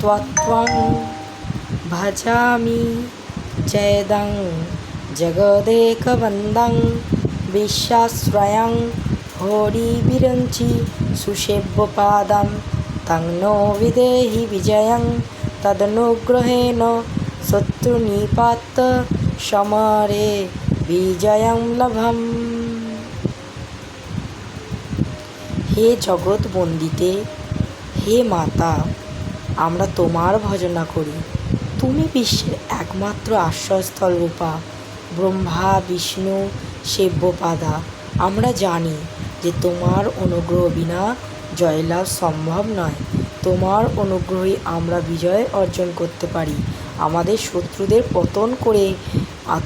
त्वं भजामि जयदं जगदेकवन्दं विश्वाश्रयं हरिविरञ्चि सुसेव्यपादं तं नो विदेहि विजयं तदनुग्रहेण शत्रुनिपात समरे বিজয়ং লভম। হে জগৎ বন্দিতে, হে মাতা, আমরা তোমার ভজনা করি। তুমি বিশ্বের একমাত্র আশ্রয়স্থল রূপা, ব্রহ্মা বিষ্ণু সেব্যপাদা। আমরা জানি যে তোমার অনুগ্রহ বিনা জয়লাভ সম্ভব নয়। তোমার অনুগ্রহে আমরা বিজয় অর্জন করতে পারি। আমাদের শত্রুদের পতন করে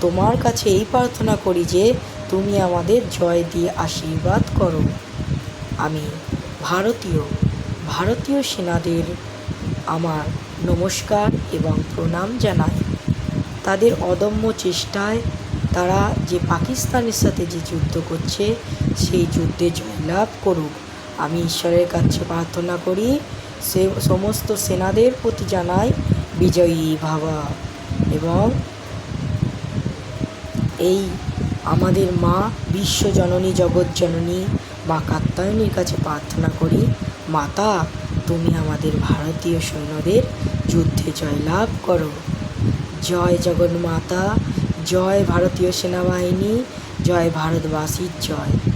তোমার কাছে এই প্রার্থনা করি যে তুমি আমাদের জয় দিয়ে আশীর্বাদ করো। আমি ভারতীয় সেনাদের আমার নমস্কার এবং প্রণাম জানাই। তাদের অদম্য চেষ্টায় তারা যে পাকিস্তানের সাথে যে যুদ্ধ করছে সেই যুদ্ধে জয়লাভ করুক। আমি ঈশ্বরের কাছে প্রার্থনা করি, সে সমস্ত সেনাদের প্রতি জানাই বিজয়ী ভাবা। এবং এই আমাদের মা বিশ্বজননী জগৎজননী মা কাত্যায়নীর কাছে প্রার্থনা করি, মাতা তুমি আমাদের ভারতীয় সৈন্যদের যুদ্ধে জয়লাভ করো। জয় জগন্মাতা, জয় ভারতীয় সেনাবাহিনী, জয় ভারতবাসীর জয়।